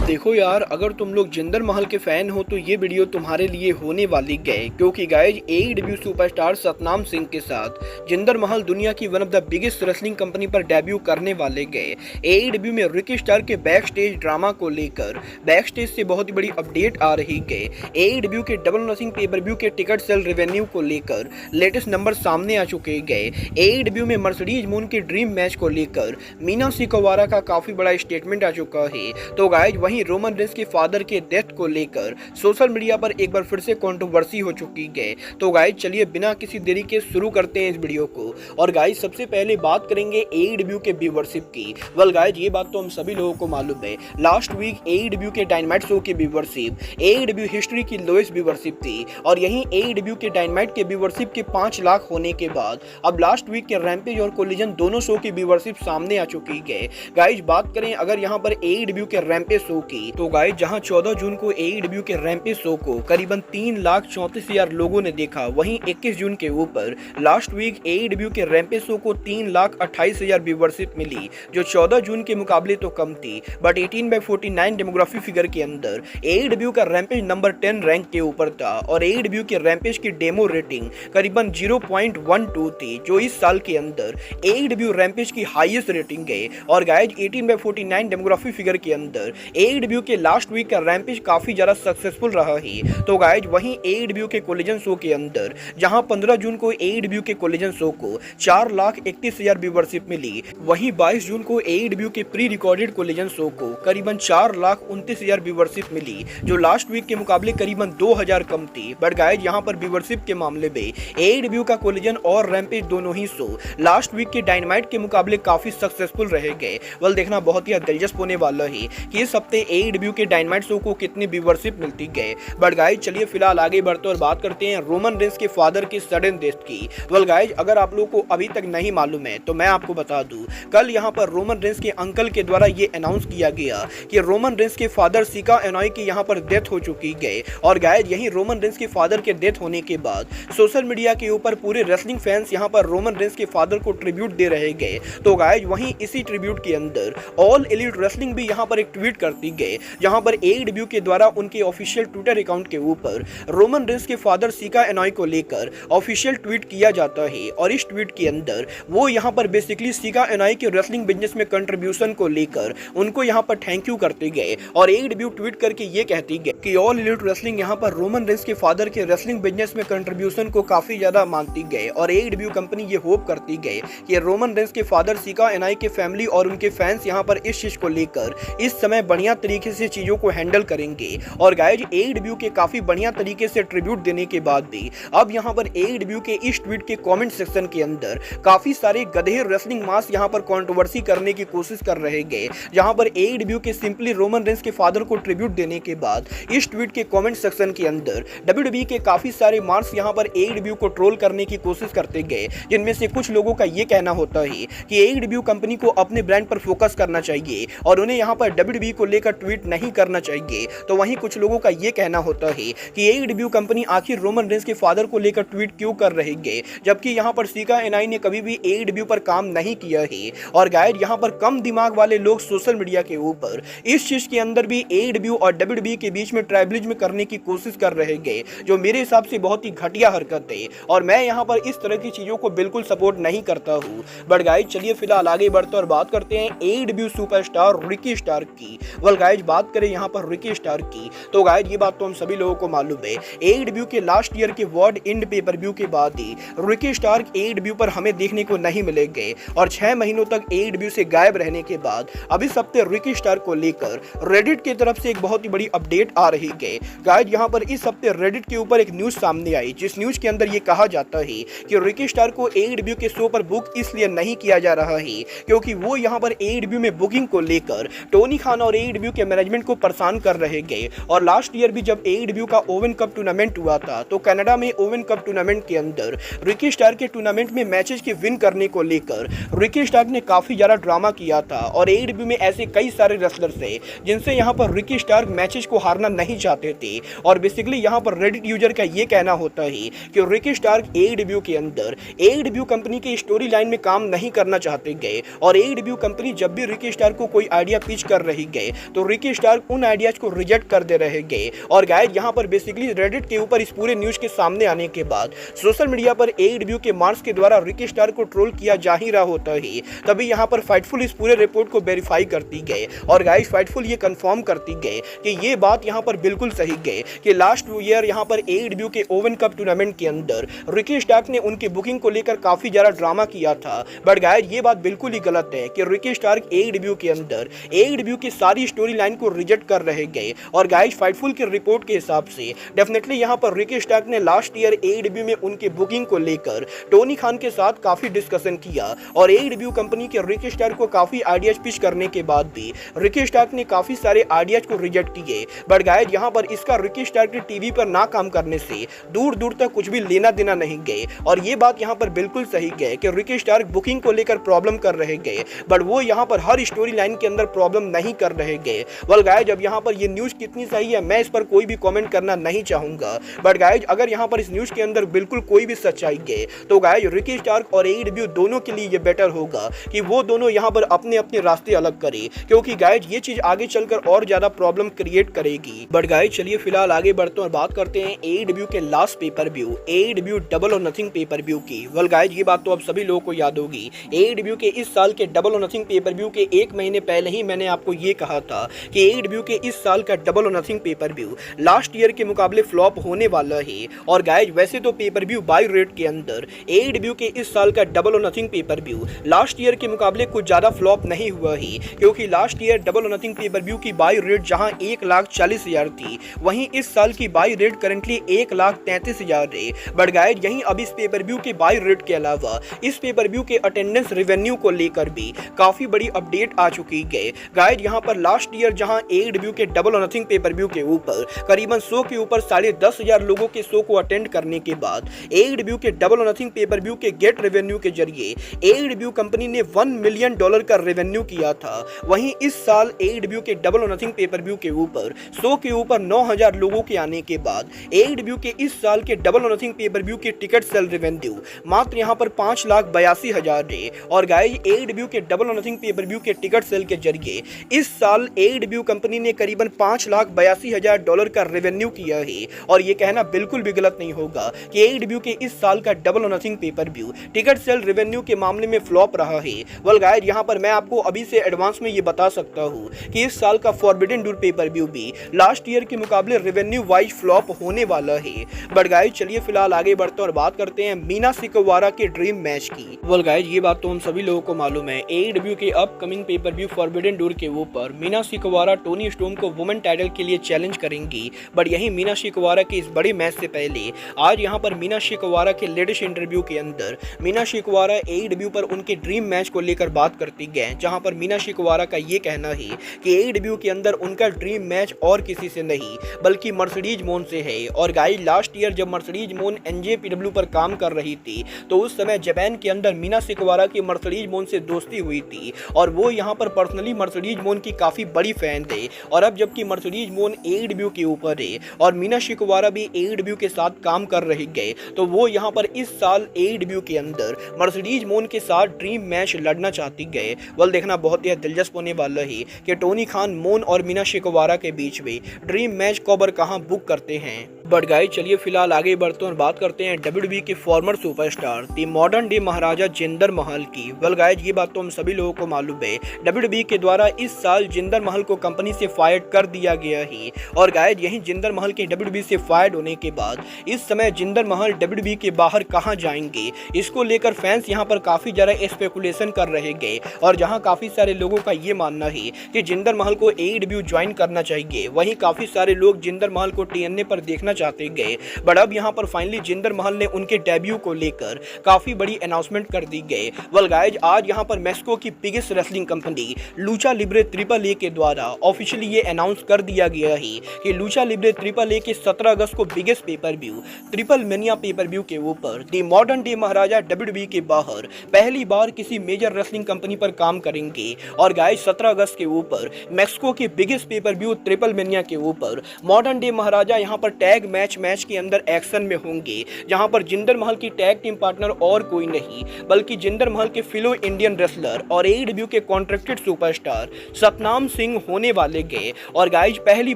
देखो यार, अगर तुम लोग जिंदर महल के फैन हो तो ये वीडियो तुम्हारे लिए होने वाली गए, क्योंकि guys AEW superstar Satnam Singh के साथ जिंदर महल दुनिया की one of the biggest wrestling company पर डेब्यू करने वाले गए। एईडब्ल्यू में रिकी स्टार के बैक स्टेज ड्रामा को लेकर बैक स्टेज से बहुत ही बड़ी अपडेट आ रही गए। एईडब्ल्यू के डबल नथिंग पेपर व्यू के टिकट सेल रेवेन्यू को लेकर लेटेस्ट नंबर सामने आ चुके गए। एईडब्ल्यू में मर्सिडीज मून के ड्रीम मैच को लेकर मीना सिकोवारा का काफी बड़ा स्टेटमेंट आ चुका है। तो गाइज वहीं रोमन रेंस के फादर के डेथ को लेकर सोशल मीडिया पर एक बार फिर से कंट्रोवर्सी हो चुकी है। तो गाइज चलिए बिना किसी देरी के शुरू करते हैं इस वीडियो को। और गाइज सबसे पहले बात करेंगे एईडब्ल्यू के व्यूवरशिप की। वेल गाइज ये बात तो हम सभी लोगों को मालूम है, लास्ट वीक एईडब्ल्यू के डायनामाइट शो की व्यूवरशिप एईडब्ल्यू हिस्ट्री की लोएस्ट व्यूवरशिप थी। और यहीं एईडब्ल्यू के डायनामाइट के व्यूवरशिप के 5 लाख होने के बाद अब लास्ट वीक के रैम्पेज और कोलिजन दोनों शो की व्यूवरशिप सामने आ चुकी है। गाइज बात करें अगर यहाँ पर एईडब्ल्यू के रैम्पेज शो की, तो गाइज जहां 14 जून को एईडब्ल्यू के रैम्पेज शो को करीबन 3,34,000 लोगों ने देखा, वहीं 21 जून के ऊपर लास्ट वीक एईडब्ल्यू के रैम्पेज शो को 3,28,000 व्यूवरशिप मिली, जो 14 जून के मुकाबले तो कम थी, बट 18/49 डेमोग्राफी फिगर के अंदर एईडब्ल्यू का रैम्पेज नंबर 10 रैंक के ऊपर था। और एईडब्ल्यू के रैम्पेज की डेमो रेटिंग करीबन 0.12 थी, जो इस साल के अंदर एईडब्ल्यू रैम्पेज की हाईएस्ट रेटिंग है। और गाइज 18/49 डेमोग्राफी फिगर के अंदर एईडब्ल्यू के लास्ट वीक का रैम्पेज काफी ज्यादा सक्सेसफुल रहा है। तो गाइज वहीं एईडब्ल्यू के कोलिजन शो के अंदर जहां 15 जून को एईडब्ल्यू के कोलिजन शो को 4,31,000 व्यूवरशिप मिली, वहीं 22 जून को एईडब्ल्यू के प्री रिकॉर्डेड कोलिजन शो को करीबन 4,29,000 व्यूवरशिप मिली, जो लास्ट वीक के मुकाबले करीबन 2,000 कम थी। बट गाइज यहाँ पर व्यूवरशिप के मामले में एईडब्ल्यू का कोलिजन और रैम्पेज दोनों ही शो लास्ट वीक के डायनामाइट के मुकाबले काफी सक्सेसफुल रह गए। वेल देखना बहुत ही दिलचस्प होने वाला है कि इस हफ्ते एईडब्ल्यू के डायनामाइट शो को कितनी व्यूवरशिप मिलती गए। बट गाइज चलिए फिलहाल आगे बढ़ते और बात करते हैं रोमन रेंस के फादर की सडन डेथ की। वेल गाइज अगर आप लोगों को अभी तक नहीं मालूम है तो मैं आपको बता दूं, कल यहाँ पर रोमन रेंस के अंकल के द्वारा ये अनाउंस किया गया कि रोमन रेंस के फादर सिका एनॉय की यहाँ पर डेथ हो चुकी है। और गाइज यही रोमन रेंस के फादर के डेथ होने के बाद सोशल मीडिया के ऊपर पूरे रेसलिंग फैंस यहाँ पर रोमन रेंस के फादर को ट्रिब्यूट दे रहे गए। तो गाइज वहीं इसी ट्रिब्यूट के अंदर ऑल एलीट रेसलिंग भी यहाँ पर एक ट्वीट करती गए, जहां पर एईडब्ल्यू के द्वारा उनके ऑफिशियल ट्विटर अकाउंट के ऊपर रोमन रेंस के फादर सिका एनॉय को लेकर ऑफिशियल ट्वीट किया जाता है। और इस ट्वीट के अंदर वो यहां पर बेसिकली सिका एनॉय के रेसलिंग बिजनेस में कंट्रीब्यूशन को लेकर उनको यहां पर थैंक यू करते गए। और एईडब्ल्यू ट्वीट करके ये कहती गई कि ऑल एलीट रेसलिंग यहां पर रोमन रेंस के फादर के रेसलिंग बिजनेस में कंट्रीब्यूशन को काफी ज्यादा मानती गए। और एईडब्ल्यू कंपनी ये होप करती गई कि रोमन रेंस के फादर सिका एनॉय के फैमिली और उनके फैंस यहां पर इस चीज को लेकर इस समय बढ़िया तरीके से चीजों को हैंडल करेंगे। और गाइज एईडब्ल्यू के काफी बढ़िया तरीके से ट्रिब्यूट देने के बाद भी अब यहां पर एईडब्ल्यू के इस ट्वीट के कमेंट सेक्शन के अंदर काफी सारे गधे रेसलिंग मास यहां पर कंट्रोवर्सी करने की कोशिश कर रहे गए, जहां पर एईडब्ल्यू के सिंपली रोमन रेंस के फादर को ट्रिब्यूट देने के बाद इस ट्वीट के कमेंट सेक्शन के अंदर डब्ल्यूडब्ल्यूई के काफी सारे मार्क्स यहां पर एईडब्ल्यू को ट्रोल करने की कोशिश करते गए, जिनमें से कुछ लोगों का यह कहना होता है कि एईडब्ल्यू कंपनी को अपने ब्रांड पर फोकस करना चाहिए और उन्हें यहां पर डब्ल्यूडब्ल्यूई को लेकर ट्वीट नहीं करना चाहिए। तो वहीं कुछ लोगों का यह कहना होता है कि एईडब्ल्यू कंपनी आखिर रोमन रेंस के फादर को लेकर ट्वीट क्यों कर रही है, जबकि यहां पर सिका एनॉय ने कभी भी एईडब्ल्यू पर काम नहीं किया है। और गाइड यहां पर कम दिमाग वाले लोग सोशल मीडिया के ऊपर इस चीज के अंदर भी एईडब्ल्यू और डब्ल्यूडब्ल्यूई के बीच में ट्राइबलिज्म करने की कोशिश कर रहे हैं, जो मेरे हिसाब से बहुत ही घटिया हरकत है। और मैं यहां पर इस तरह की चीजों को बिल्कुल सपोर्ट नहीं करता हूं। बट गाइड चलिए फिलहाल आगे बढ़ते और बात करते हैं एईडब्ल्यू सुपरस्टार रिकी स्टार की। वेल गाइज बात करें यहाँ पर रिकी स्टार की, तो गाइज ये बात तो हम सभी लोगों को मालूम है, एईडब्ल्यू के लास्ट ईयर के वर्ल्ड एंड पेपर व्यू के बाद ही रिकी स्टार एईडब्ल्यू पर हमें देखने को नहीं मिलेंगे। और 6 महीनों तक एईडब्ल्यू से गायब रहने के बाद अब इस हफ्ते रिकी स्टार को लेकर रेडिट की तरफ से एक बहुत ही बड़ी अपडेट आ रही है। गाइज यहाँ पर इस हफ्ते रेडिट के ऊपर एक न्यूज सामने आई, जिस न्यूज के अंदर ये कहा जाता है कि रिकी स्टार को एईडब्ल्यू के शो पर बुक इसलिए नहीं किया जा रहा है क्योंकि वो यहाँ पर एईडब्ल्यू में बुकिंग को लेकर टोनी खान और एईडब्ल्यू के मैनेजमेंट को परेशान कर रहे गए। और लास्ट ईयर भी जब एईडब्ल्यू का ओवन कप टूर्नामेंट हुआ था, तो कनाडा में ओवन कप टूर्नामेंट के अंदर रिकी स्टार के टूर्नामेंट में मैचेस के विन करने को लेकर रिकी स्टार ने काफी ज्यादा ड्रामा किया था। और एईडब्ल्यू में ऐसे कई सारे रेसलर्स थे जिनसे यहाँ पर रिकी स्टार मैचेस को हारना नहीं चाहते थे। और बेसिकली यहाँ पर रेडिट यूजर का ये कहना होता है कि रिकी स्टार एईडब्ल्यू के अंदर एईडब्ल्यू कंपनी की स्टोरी लाइन में काम नहीं करना चाहते गए। और एईडब्ल्यू कंपनी जब भी रिकी स्टार को कोई आइडिया पिच कर रही गए तो तो रिकी स्टार्क उन आइडियाज को रिजेक्ट कर दे रहे गए। और गाइज यहाँ पर बेसिकली रेडिट के ऊपर इस पूरे न्यूज के सामने आने के बाद सोशल मीडिया पर AEW के मार्क्स के द्वारा रिकी स्टार्क को ट्रोल किया जा ही रहा होता ही तभी यहाँ पर फाइटफुल इस पूरे रिपोर्ट को वेरीफाई करती गए। और गाइज फाइटफुल ये कंफर्म करती गए कि ये बात यहाँ पर बिल्कुल सही गए कि लास्ट ईयर यहाँ पर AEW के ओवन कप टूर्नामेंट के अंदर रिकी स्टार्क ने उनकी बुकिंग को लेकर काफी ज्यादा ड्रामा किया था। बट गाइज ये बात बिल्कुल ही गलत है कि रिकी स्टार्क AEW के अंदर AEW की सारी स्टोरी लाइन को रिजेक्ट कर रहे गए। और गाइज फाइटफुल की रिपोर्ट के हिसाब से डेफिनेटली यहाँ पर रिकी स्टार्क ने लास्ट ईयर AEW में उनकी बुकिंग को लेकर टोनी खान के साथ काफी डिस्कशन किया और AEW कंपनी के रिकी स्टार्क को काफी आइडियाज पिच करने के बाद भी रिकी स्टार्क ने काफी सारे आइडियाज को रिजेक्ट किए। बट गाइज यहाँ पर इसका रिकी स्टार्क के टीवी पर ना काम करने से दूर दूर तक कुछ भी लेना देना नहीं गए। और ये बात यहाँ पर बिल्कुल सही गए कि रिकी स्टार्क बुकिंग को लेकर प्रॉब्लम कर रहे गए बट वो यहाँ पर हर स्टोरी लाइन के अंदर प्रॉब्लम नहीं कर रहे गए। वेल गाइज अब यहाँ पर ये न्यूज कितनी सही है मैं इस पर कोई भी कमेंट करना नहीं चाहूंगा। बट गाइज अगर यहाँ पर इस न्यूज के अंदर बिल्कुल कोई भी सच्चाई गए तो गाइज रिकी स्टार्क और AEW दोनों के लिए ये बेटर होगा कि वो दोनों यहाँ पर अपने अपने रास्ते अलग करे, क्योंकि गाइज ये चीज आगे चलकर और ज्यादा प्रॉब्लम क्रिएट करेगी। बट गाइज चलिए फिलहाल आगे बढ़ते हैं और बात करते हैं AEW के last pay per view AEW double और नथिंग पेपर व्यू की। वेल गाइज ये बात तो अब सभी लोगों को याद होगी। AEW के इस साल के डबल और नथिंग पेपर व्यू के एक महीने पहले ही मैंने आपको ये कहा था कि AEW के इस साल का डबल और nothing pay per view last year के मुकाबले फ्लॉप होने वाला है। और गाइज वैसे तो पेपर व्यू बाय रेट के अंदर AEW के इस साल का डबल और nothing pay per view last year के मुकाबले कुछ ज्यादा फ्लॉप नहीं हुआ ही, क्योंकि लास्ट ईयर डबल और नथिंग पेपर व्यू की बाय रेट जहां 1,40,000 थी वहीं इस साल की बाय रेट करंटली 1,33,000 है। बट गाइज यहीं अब इस पेपर व्यू के बाय रेट के अलावा इस पेपर व्यू के अटेंडेंस रेवेन्यू को लेकर भी काफी बड़ी अपडेट आ चुकी है। गाइज यहाँ पर लास्ट ईयर जहां AEW के डबल और नथिंग पेपर व्यू के ऊपर करीबन 100 के ऊपर 10,500 लोगों के शो को अटेंड करने के बाद AEW के डबल और नथिंग पेपर व्यू के गेट रेवेन्यू के जरिए AEW कंपनी ने $1 मिलियन का रेवेन्यू किया था। वहीं इस साल AEW के डबल और नथिंग पेपर व्यू के ऊपर 100 के ऊपर 9,000 लोगों के आने के बाद AEW के इस साल के डबल और नथिंग पेपर व्यू के टिकट सेल रेवेन्यू मात्र यहाँ पर 5,82,000 है। और गाइस AEW के डबल और नथिंग पेपर व्यू के टिकट सेल के जरिए इस साल AEW कंपनी ने करीबन $5,82,000 का रेवेन्यू किया है। और ये कहना बिल्कुल भी गलत नहीं होगा कि AEW के इस साल का डबल और nothing pay per view ticket sale revenue के मामले में फ्लॉप रहा है। वेल गाइस यहाँ पर मैं आपको अभी से एडवांस में ये बता सकता हूँ कि इस साल का फॉरबिडन डोर पेपर व्यू भी लास्ट ईयर के मुकाबले रेवेन्यू वाइज फ्लॉप होने वाला है। बट गाइस चलिए फिलहाल आगे बढ़ते हैं और बात करते हैं मीना सिकोवारा के ड्रीम मैच की। वेल गाइस ये बात तो हम सभी लोगों को मालूम है, AEW के upcoming pay per view forbidden door के ऊपर मीना सिकोवारा टोनी स्टॉर्म को वुमेन टाइटल के लिए चैलेंज करेंगी। बट यही मीना सिकोवारा के इस बड़े मैच से पहले आज यहाँ पर मीना सिकोवारा के लेटेस्ट इंटरव्यू के अंदर मीना सिकोवारा AEW पर उनके ड्रीम मैच को लेकर बात करती गए, जहां पर मीना सिकोवारा का ये कहना है कि AEW के अंदर उनका ड्रीम मैच और किसी से नहीं बल्कि मर्सिडीज मोन से है। और गाइस लास्ट ईयर जब मर्सिडीज मोन NJPW पर काम कर रही थी तो उस समय जापान के अंदर मीना सिकोवारा की मर्सिडीज मोन से दोस्ती हुई थी और वो यहाँ पर पर्सनली मर्सिडीज मोन की काफी बड़ी फैन थे। और अब जबकि मर्सिडीज मोन AEW के ऊपर है और मीना सिकोवारा भी AEW के साथ काम कर रही गए तो वो यहाँ पर इस साल AEW के अंदर मर्सिडीज मोन के साथ ड्रीम मैच लड़ना चाहती गए। वल देखना बहुत ही दिलचस्प होने वाला है कि टोनी खान मोन और मीना सिकोवारा के बीच में ड्रीम मैच कब और कहां बुक करते हैं। बट गाइस चलिए फिलहाल आगे बढ़ते हैं और बात करते हैं WWE के former superstar the modern day Maharaja Jinder Mahal की। वेल गाइस ये बात तो हम सभी लोगों को मालूम है, WWE के द्वारा इस साल जिंदर महल को कंपनी से फायर कर दिया गया है। और गाइस यही जिंदर महल के WWE से फायर होने के बाद इस समय जिंदर महल WWE के बाहर कहां जाएंगे इसको लेकर फैंस यहां पर काफी ज्यादा स्पेकुलेशन कर रहे गए। और जहां काफी सारे लोगों का ये मानना है कि जिंदर महल को AEW ज्वाइन करना चाहिए, वहीं काफी सारे लोग जिंदर महल को TNA पर देखना चाहते गए। बट अब यहां पर फाइनली जिंदर महल ने उनके डेब्यू को लेकर काफी बड़ी अनाउंसमेंट कर दी गई। वेल गाइस आज यहां पर मेक्सिको की biggest wrestling company Lucha Libre triple A के द्वारा ऑफिशियली ये अनाउंस कर दिया गया है कि लूचा लिब्रे ट्रिपल ए के 17 अगस्त को biggest pay per view triple mania pay per view के ऊपर दी मॉडर्न डे महाराजा WWE के बाहर पहली बार किसी मेजर रेसलिंग कंपनी पर काम करेंगे। और गाइस 17 अगस्त के ऊपर मेक्सिको के biggest pay per view triple mania के ऊपर मॉडर्न डे महाराजा यहां पर टैग मैच के अंदर एक्शन में होंगे, जहां पर जिंदर महल की टैग टीम पार्टनर और कोई नहीं बल्कि जिंदर महल के फिलो इंडियन रेसलर और एडब्ल्यू के कॉन्ट्रैक्टेड सुपरस्टार सतनाम सिंह होने वाले गए। और गाइज पहली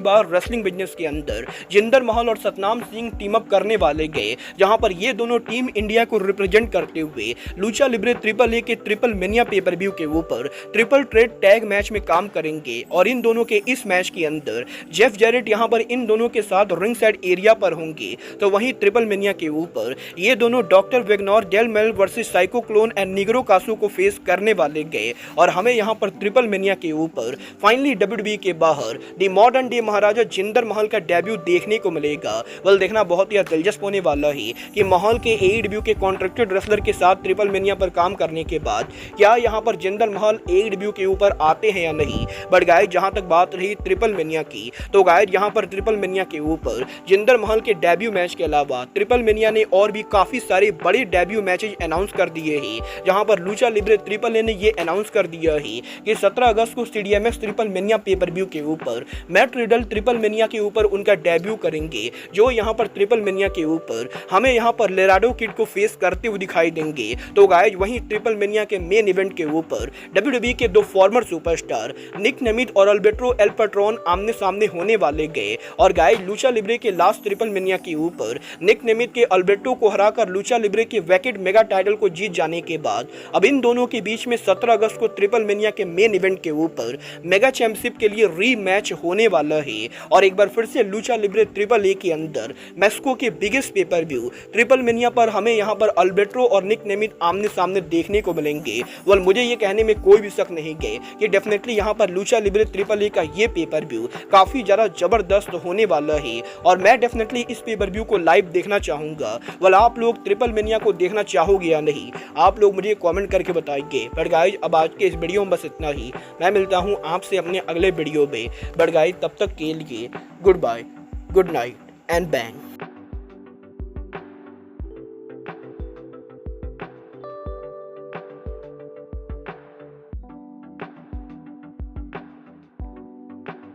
बार रेसलिंग बिजनेस के अंदर जिंदर महल और सतनाम सिंह टीम अप करने वाले गए, जहां पर ये दोनों टीम इंडिया को रिप्रेजेंट करते हुए लूचा लिब्रे ट्रिपल ए के ट्रिपल मेनिया पेपर व्यू के ऊपर ट्रिपल ट्रेट टैग मैच में काम करेंगे। और इन दोनों के इस मैच के अंदर जेफ जैरेट यहां पर इन दोनों के साथ रिंग साइड एरिया पर होंगे, तो वहीं ट्रिपल मेनिया के ऊपर ये दोनों डॉक्टर वेगनोर डेल मेल versus Psycho Clown and Negro Casas को फेस करने वाले गए। और हमें यहां पर ट्रिपल मेनिया के ऊपर फाइनली डब्ल्यूडब्ल्यूई के बाहर दी मॉडर्न डे महाराजा जिंदर महल का डेब्यू देखने को मिलेगा। वेल देखना बहुत ही दिलचस्प होने वाला है कि महल के एडब्ल्यू के कॉन्ट्रैक्टेड रेसलर के साथ ट्रिपल मेनिया पर काम करने के बाद क्या यहां पर जिंदर महल एडब्ल्यू के ऊपर आते हैं या नहीं। बट गाइस जहां तक बात रही ट्रिपल मेनिया की, तो गाइस यहां पर ट्रिपल मेनिया के ऊपर जिंदर महल के डेब्यू मैच के अलावा ट्रिपल मेनिया ने और भी काफी सारे बड़े डेब्यू मैचेज अनाउंस कर दिए हैं, जहां पर लूचा लिब्रे ट्रिपल ए ने ये अनाउंस कर दिया है कि 17 अगस्त को CDMX triple mania pay per view के ऊपर मैट रिडल ट्रिपल मेनिया के ऊपर उनका डेब्यू करेंगे, जो यहां पर ट्रिपल मेनिया के ऊपर हमें यहां पर लेराडो किड को फेस करते हुए दिखाई देंगे। तो गाइस वहीं ट्रिपल मेनिया के मेन इवेंट के ऊपर WWE के दो फॉर्मर सुपरस्टार निक नेमिथ और अल्बर्टो एल पैट्रॉन आमने सामने होने वाले गए। और गाइस लूचा लिब्रे के लास्ट ट्रिपल मेनिया के ऊपर निक नेमिथ के अल्बर्टो को हराकर लूचा लिब्रे के वैकेट मेगा टाइटल को जीत जाने के बाद अब इन दोनों के बीच में 17 अगस्त को ट्रिपल मेनिया के मेन इवेंट के ऊपर मेगा चैंपियनशिप के लिए रीमैच होने वाला है। और एक बार फिर से लूचा लिब्रे ट्रिपल ए के अंदर मैक्सिको के biggest pay per view triple mania पर हमें यहां पर अल्बर्टो और निक नेमिथ आमने सामने देखने को मिलेंगे। वेल मुझे ये कहने में कोई भी शक नहीं है कि डेफिनेटली यहां पर लूचा लिब्रे ट्रिपल ए का ये पेपर व्यू काफी ज्यादा जबरदस्त होने वाला है और मैं डेफिनेटली इस पेपर व्यू को लाइव देखना चाहूंगा। वेल आप लोग ट्रिपल मेनिया को देखना चाहोगे या नहीं, आप लोग मुझे कमेंट करके बताइए। बट गाइस अब आज के इस वीडियो में बस इतना ही। मैं मिलता हूं आपसे अपने अगले वीडियो में। बट गाइस तब तक के लिए goodbye, good night and bang.